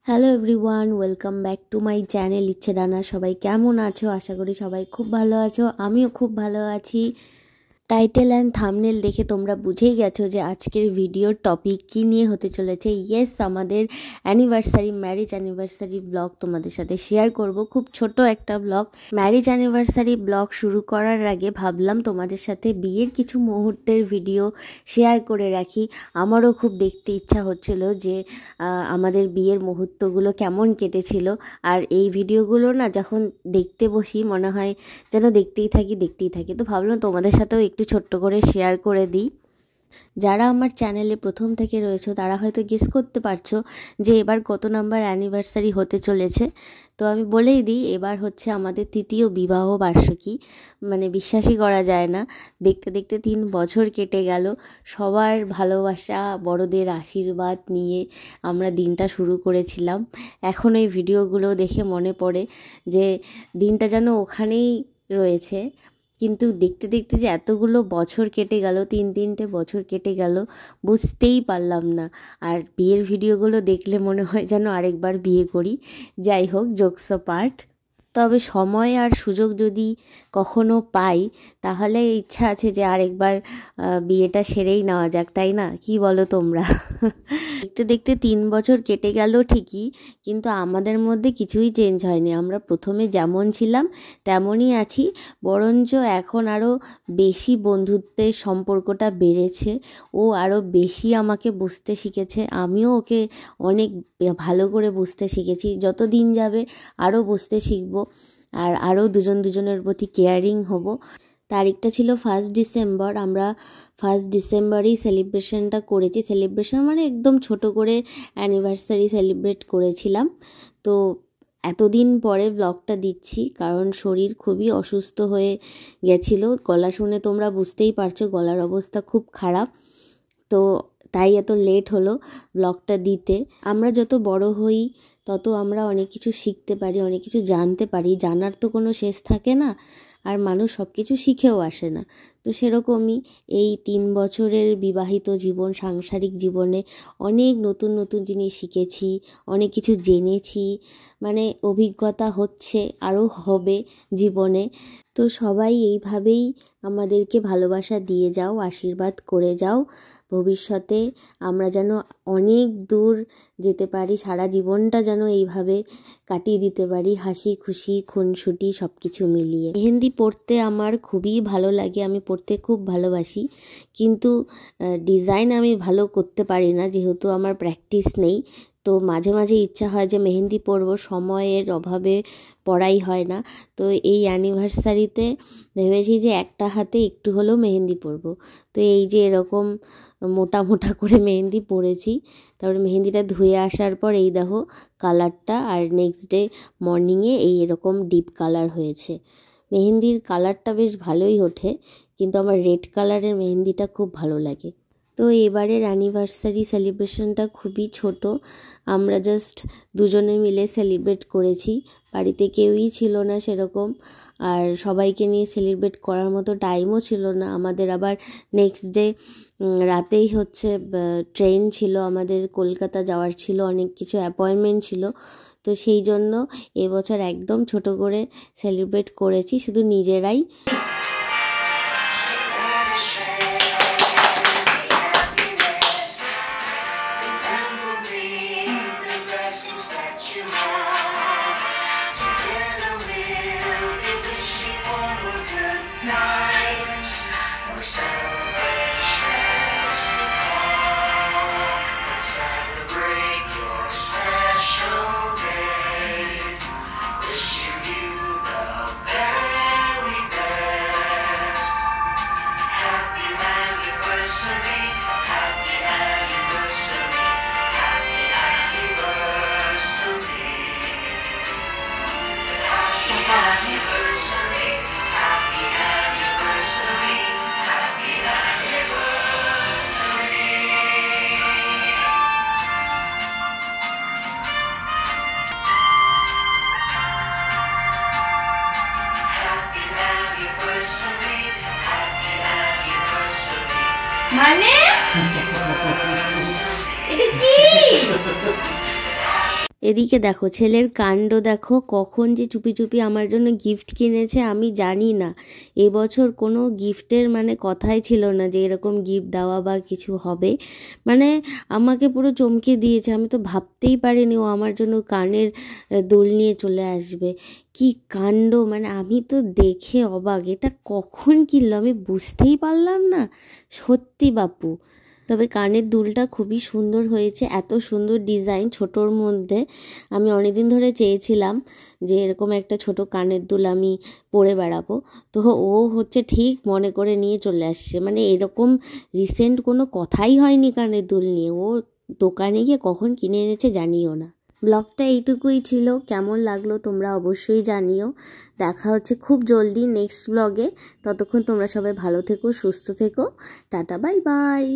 Hello everyone, welcome back to my channel ইচ্ছে ডানা। সবাই কেমন আছো? আশা করি সবাই খুব ভালো আছো। আমিও খুব ভালো আছি। টাইটেল অ্যান্ড থাম্বনেল দেখে তোমরা বুঝেই গেছো যে আজকের ভিডিওর টপিক কী নিয়ে হতে চলেছে। ইয়েস, আমাদের ম্যারেজ অ্যানিভার্সারি ব্লগ তোমাদের সাথে শেয়ার করব। খুব ছোট একটা ব্লগ। ম্যারেজ অ্যানিভার্সারি ব্লগ শুরু করার আগে ভাবলাম তোমাদের সাথে বিয়ের কিছু মুহূর্তের ভিডিও শেয়ার করে রাখি। আমারও খুব দেখতে ইচ্ছা হচ্ছিল যে আমাদের বিয়ের মুহূর্তগুলো কেমন কেটেছিল। আর এই ভিডিওগুলো না যখন দেখতে বসি মনে হয় যেন দেখতেই থাকি। তো ভাবলাম তোমাদের সাথেও একটু ছোট্ট করে শেয়ার করে দিই। যারা আমার চ্যানেলে প্রথম থেকে রয়েছে তারা হয়তো গেস করতে পারছো যে এবার কত নাম্বার অ্যানিভার্সারি হতে চলেছে। তো আমি বলেই দিই, এবার হচ্ছে আমাদের তৃতীয় বিবাহ বার্ষিকী। মানে বিশ্বাসই করা যায় না, দেখতে দেখতে 3 বছর কেটে গেল। সবার ভালোবাসা, বড়দের আশীর্বাদ নিয়ে আমরা দিনটা শুরু করেছিলাম। এখন এই ভিডিওগুলো দেখে মনে পড়ে যে দিনটা যেন ওখানেই রয়েছে, কিন্তু দেখতে দেখতে যে এতগুলো বছর কেটে গেল, 3-3টে বছর কেটে গেল, বুঝতেই পারলাম না। আর বিয়ের ভিডিওগুলো দেখলে মনে হয় যেন আরেকবার বিয়ে করি। যাই হোক, জোকস অ্যাপার্ট। তবে সময় আর সুযোগ যদি কখনো পাই তাহলে ইচ্ছা আছে যে আরেকবার বিয়েটা সেরেই নেওয়া যাক, তাই না? কি বলো তোমরা? দেখতে দেখতে 3 বছর কেটে গেল ঠিকই, কিন্তু আমাদের মধ্যে কিছুই চেঞ্জ হয়নি। আমরা প্রথমে যেমন ছিলাম তেমনই আছি, বরঞ্চ এখন আরও বেশি বন্ধুত্বের সম্পর্কটা বেড়েছে। ও আরও বেশি আমাকে বুঝতে শিখেছে, আমিও ওকে অনেক ভালো করে বুঝতে শিখেছি। যত দিন যাবে আরও বুঝতে শিখবো আর আরও দুজনের প্রতি কেয়ারিং হব। তারিখটা ছিল 1 ডিসেম্বর। আমরা 1 ডিসেম্বরেই সেলিব্রেশনটা করেছি। সেলিব্রেশন মানে একদম ছোট করে অ্যানিভার্সারি সেলিব্রেট করেছিলাম। তো এতদিন পরে ব্লগটা দিচ্ছি কারণ শরীর খুবই অসুস্থ হয়ে গেছিল। গলা শুনে তোমরা বুঝতেই পারছো গলার অবস্থা খুব খারাপ। তো তাই এত লেট হলো ব্লগটা দিতে। আমরা যত বড় হই তত আমরা অনেক কিছু শিখতে পারি, অনেক কিছু জানতে পারি। জানার তো কোনো শেষ থাকে না, আর মানুষ সব কিছু শিখেও আসে না। তো সেরকমই এই 3 বছরের বিবাহিত জীবন, সাংসারিক জীবনে অনেক নতুন নতুন জিনিস শিখেছি, অনেক কিছু জেনেছি। মানে অভিজ্ঞতা হচ্ছে, আরও হবে জীবনে। তো সবাই এইভাবেই আমাদেরকে ভালোবাসা দিয়ে যাও, আশীর্বাদ করে যাও। ভবিষ্যতে আমরা যেন অনেক দূর যেতে পারি, সারা জীবনটা যেন এইভাবে কাটিয়ে দিতে পারি, হাসি খুশি খুনসুটি সব কিছু মিলিয়ে। মেহেন্দি পরতে আমার খুবই ভালো লাগে, আমি পরতে খুব ভালোবাসি, কিন্তু ডিজাইন আমি ভালো করতে পারি না যেহেতু আমার প্র্যাকটিস নেই। তো মাঝে মাঝে ইচ্ছা হয় যে মেহেন্দি পরবো, সময়ের অভাবে পড়াই হয় না। তো এই অ্যানিভার্সারিতে ভেবেছি যে একটা হাতে একটু হলেও মেহেন্দি পরবো। তো এই যে এরকম মোটা মোটা করে মেহেন্দি পরেছি। তারপরে মেহেন্দিটা ধুয়ে আসার পর এই দেখো কালারটা, আর নেক্সট ডে মর্নিংয়ে এই এরকম ডিপ কালার হয়েছে। মেহেন্দির কালারটা বেশ ভালোই ওঠে, কিন্তু আমার রেড কালারের মেহেন্দিটা খুব ভালো লাগে। তো এবারের অ্যানিভার্সারি সেলিব্রেশনটা খুবই ছোট, আমরা জাস্ট দুজনে মিলে সেলিব্রেট করেছি। বাড়িতে কেউই ছিল না সেরকম, আর সবাইকে নিয়ে সেলিব্রেট করার মতো টাইমও ছিল না আমাদের। আবার নেক্সট ডে রাতেই হচ্ছে ট্রেন ছিল আমাদের, কলকাতা যাওয়ার ছিল, অনেক কিছু অ্যাপয়েন্টমেন্ট ছিল। তো সেই জন্য এবছর একদম ছোট করে সেলিব্রেট করেছি, শুধু নিজেরাই। মানে এটা কি? এদিকে দেখো ছেলের কাণ্ড দেখো, কখন যে চুপি চুপি আমার জন্য গিফট কিনেছে আমি জানি না। এবছর কোনো গিফটের মানে কথাই ছিল না যে এরকম গিফট দেওয়া বা কিছু হবে। মানে আমাকে পুরো চমকে দিয়েছে, আমি তো ভাবতেই পারিনি ও আমার জন্য কানের দুল নিয়ে চলে আসবে। কি কাণ্ড, মানে আমি তো দেখে অবাক, এটা কখন কিনলো আমি বুঝতেই পারলাম না। সত্যি বাপু। তবে কানের দুলটা খুবই সুন্দর হয়েছে, এত সুন্দর ডিজাইন ছোটোর মধ্যে। আমি অনেকদিন ধরে চেয়েছিলাম যে এরকম একটা ছোট কানের দুল আমি পরে বেড়াবো। তো ও হচ্ছে ঠিক মনে করে নিয়ে চলে আসছে, মানে এরকম রিসেন্ট কোনো কথাই হয়নি কানের দুল নিয়ে, ও দোকানে গিয়ে কখন কিনে এনেছে জানিও না। ব্লগটা এইটুকুই ছিল, কেমন লাগলো তোমরা অবশ্যই জানিও। দেখা হচ্ছে খুব জলদি নেক্সট ব্লগে। ততক্ষণ তোমরা সবাই ভালো থেকো, সুস্থ থেকো। Tata, bye bye.